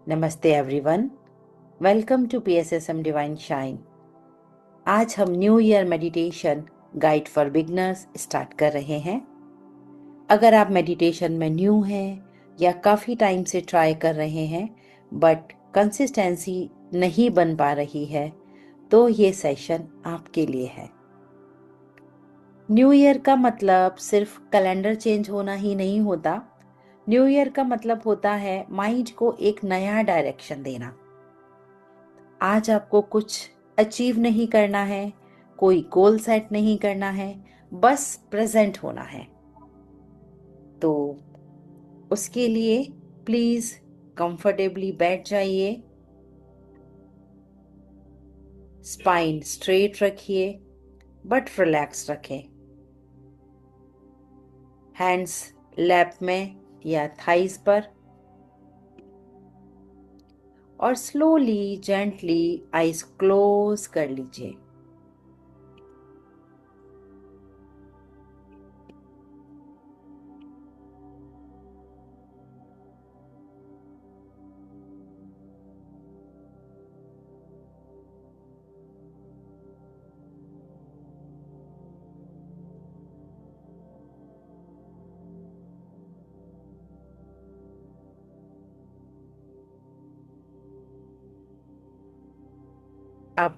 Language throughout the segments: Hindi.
नमस्ते everyone, welcome to PSSM divine shine. आज हम new year meditation guide for beginners start कर रहे हैं। अगर आप मेडिटेशन में न्यू हैं या काफ़ी टाइम से ट्राई कर रहे हैं बट कंसिस्टेंसी नहीं बन पा रही है तो ये सेशन आपके लिए है। न्यू ईयर का मतलब सिर्फ कैलेंडर चेंज होना ही नहीं होता। न्यू ईयर का मतलब होता है माइंड को एक नया डायरेक्शन देना। आज आपको कुछ अचीव नहीं करना है, कोई गोल सेट नहीं करना है, बस प्रेजेंट होना है। तो उसके लिए प्लीज कंफर्टेबली बैठ जाइए, स्पाइन स्ट्रेट रखिए बट रिलैक्स रखें। हैंड्स लैप में या थाइस पर और स्लोली जेंटली आईज क्लोज कर लीजिए। अब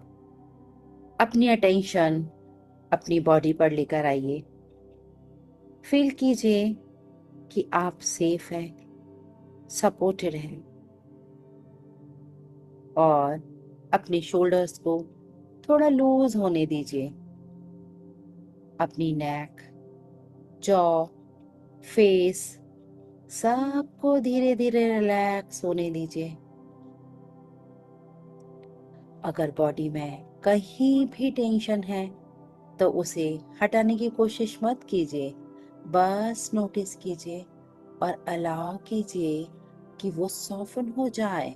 अपनी अटेंशन अपनी बॉडी पर लेकर आइए। फील कीजिए कि आप सेफ हैं, सपोर्टेड हैं और अपने शोल्डर्स को थोड़ा लूज होने दीजिए। अपनी नेक, जॉ, फेस सबको धीरे धीरे रिलैक्स होने दीजिए। अगर बॉडी में कहीं भी टेंशन है तो उसे हटाने की कोशिश मत कीजिए, बस नोटिस कीजिए और अलाउ कीजिए कि वो सॉफ्टन हो जाए।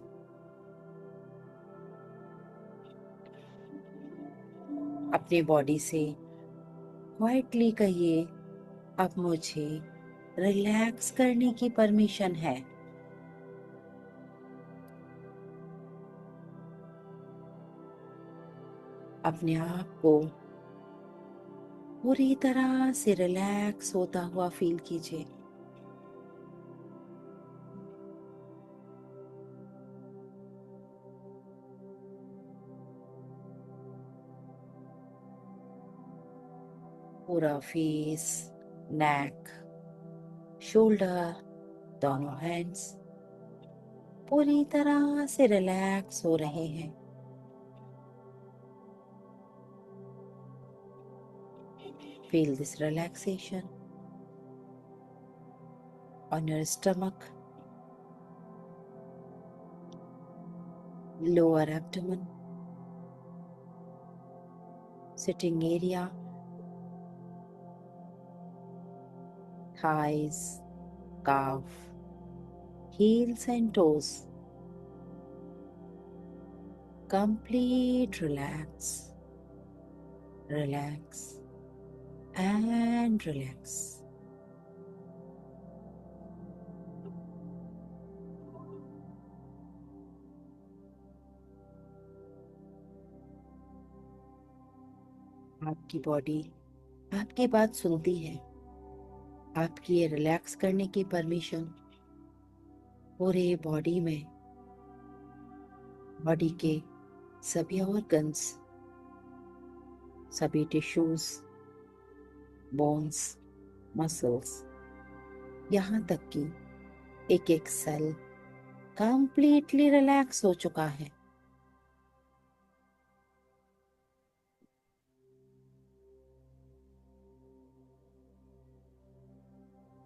अपनी बॉडी से क्वाइटली कहिए, अब मुझे रिलैक्स करने की परमिशन है। अपने आप को पूरी तरह से रिलैक्स होता हुआ फील कीजिए। पूरा फेस, नेक, शोल्डर, दोनों हैंड्स पूरी तरह से रिलैक्स हो रहे हैं। Feel this relaxation on your stomach, lower abdomen, sitting area, thighs, calf, heels and toes. Complete relax, relax and relax. आपकी बॉडी आपकी बात सुनती है। आपकी ये रिलैक्स करने की परमिशन पूरे बॉडी में, बॉडी के सभी ऑर्गन्स, सभी टिश्यूज, बोन्स, मसल्स, यहाँ तक कि एक एक सेल कंप्लीटली रिलैक्स हो चुका है।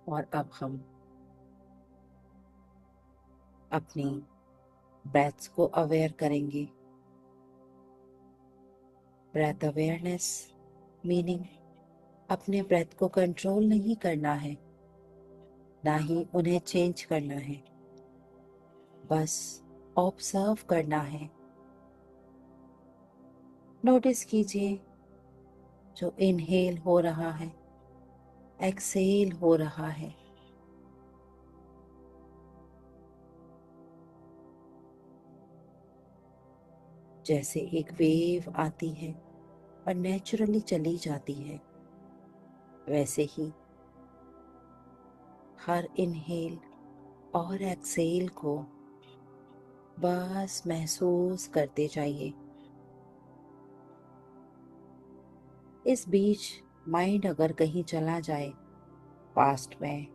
और अब हम अपनी ब्रेथ्स को अवेयर करेंगे। ब्रेथ अवेयरनेस मीनिंग अपने ब्रेथ को कंट्रोल नहीं करना है, ना ही उन्हें चेंज करना है, बस ऑब्जर्व करना है। नोटिस कीजिए जो इनहेल हो रहा है, एक्सहेल हो रहा है। जैसे एक वेव आती है और नेचुरली चली जाती है, वैसे ही हर इनहेल और एक्सहेल को बस महसूस करते जाइए। इस बीच माइंड अगर कहीं चला जाए, पास्ट में,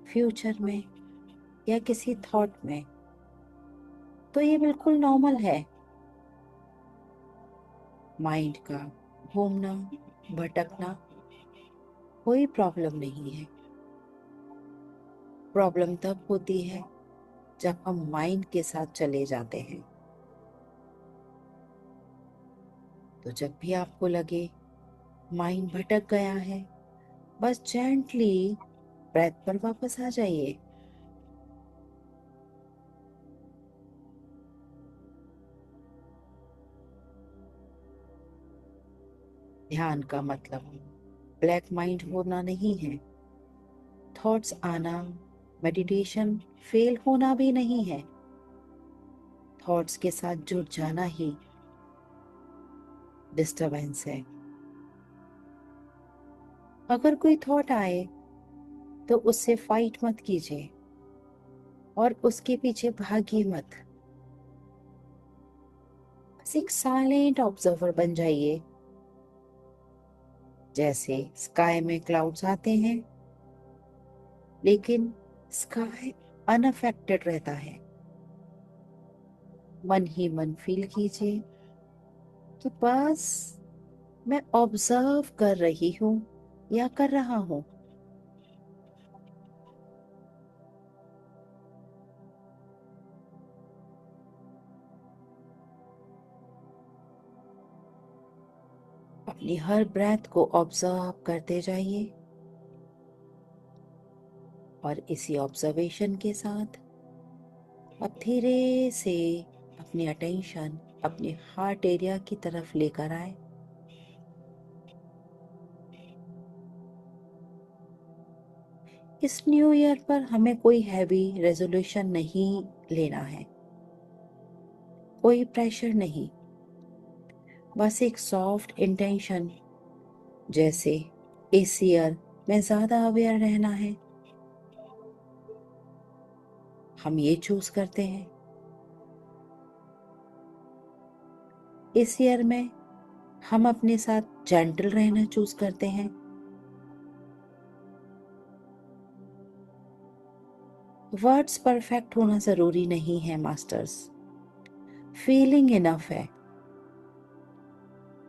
फ्यूचर में या किसी थॉट में, तो ये बिल्कुल नॉर्मल है। माइंड का घूमना, भटकना कोई प्रॉब्लम नहीं है। प्रॉब्लम तब होती है जब हम माइंड के साथ चले जाते हैं। तो जब भी आपको लगे माइंड भटक गया है, बस जेंटली ब्रेथ पर वापस आ जाइए। ध्यान का मतलब ब्लैक माइंड होना नहीं है। थॉट्स आना मेडिटेशन फेल होना भी नहीं है। थॉट्स के साथ जुड़ जाना ही डिस्टरबेंस है। अगर कोई थॉट आए तो उससे फाइट मत कीजिए और उसके पीछे भागिए मत। बस एक साइलेंट ऑब्जर्वर बन जाइए। जैसे स्काई में क्लाउड्स आते हैं, लेकिन स्काई अनअफेक्टेड रहता है। मन ही मन फील कीजिए कि बस मैं ऑब्जर्व कर रही हूँ या कर रहा हूँ। अपनी हर ब्रेथ को ऑब्जर्व करते जाइए और इसी ऑब्जर्वेशन के साथ अब धीरे से अपनी अटेंशन अपने हार्ट एरिया की तरफ लेकर आए। इस न्यू ईयर पर हमें कोई हैवी रेजोल्यूशन नहीं लेना है, कोई प्रेशर नहीं। बस एक सॉफ्ट इंटेंशन, जैसे इस ईयर में ज्यादा अवेयर रहना है, हम ये चूज करते हैं। इस ईयर में हम अपने साथ जेंटल रहना चूज करते हैं। वर्ड्स परफेक्ट होना जरूरी नहीं है मास्टर्स, फीलिंग इनफ है।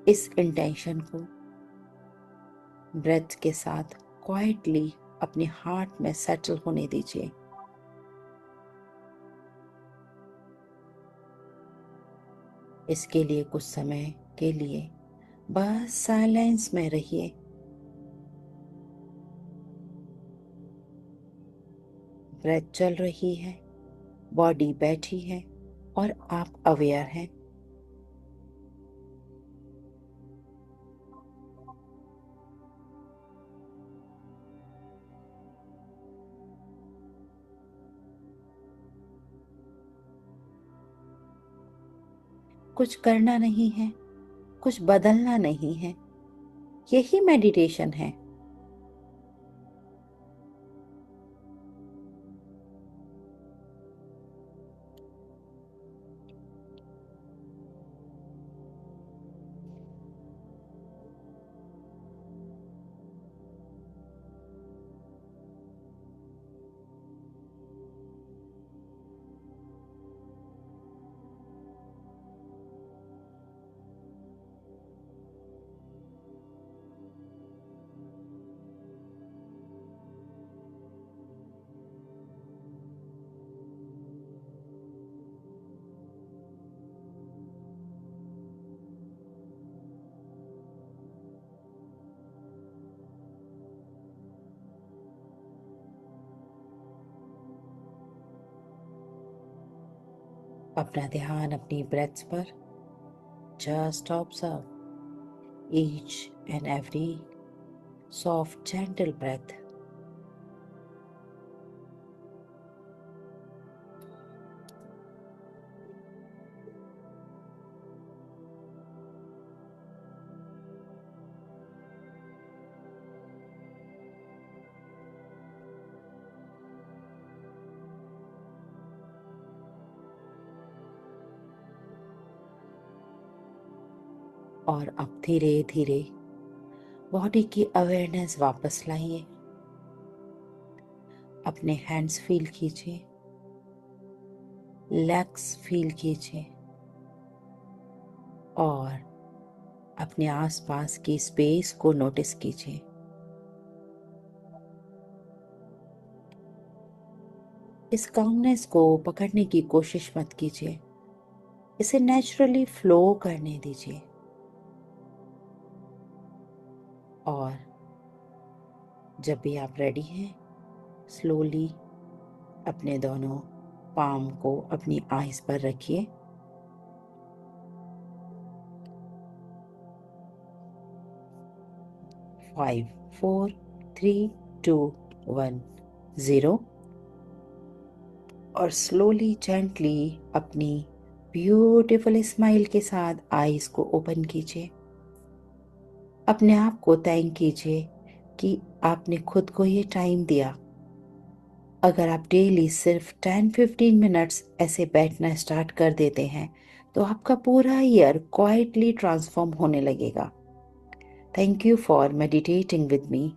इस इंटेंशन को ब्रेथ के साथ क्वाइटली अपने हार्ट में सेटल होने दीजिए। इसके लिए कुछ समय के लिए बस साइलेंस में रहिए। ब्रेथ चल रही है, बॉडी बैठी है और आप अवेयर हैं। कुछ करना नहीं है, कुछ बदलना नहीं है, यही मेडिटेशन है। अपना ध्यान अपनी ब्रेथ्स पर just observe each and every soft gentle breath। और अब धीरे धीरे बॉडी की अवेयरनेस वापस लाइए। अपने हैंड्स फील कीजिए, लेग्स फील कीजिए और अपने आसपास की स्पेस को नोटिस कीजिए। इस कामनेस को पकड़ने की कोशिश मत कीजिए, इसे नेचुरली फ्लो करने दीजिए। और जब भी आप रेडी हैं, स्लोली अपने दोनों पाम को अपनी आईज पर रखिए। Five, four, three, two, one, zero. और स्लोली जेंटली अपनी ब्यूटीफुल स्माइल के साथ आईज को ओपन कीजिए। अपने आप को थैंक कीजिए कि आपने खुद को ये टाइम दिया। अगर आप डेली सिर्फ 10-15 मिनट्स ऐसे बैठना स्टार्ट कर देते हैं तो आपका पूरा ईयर क्वाइटली ट्रांसफॉर्म होने लगेगा। Thank you for meditating with me.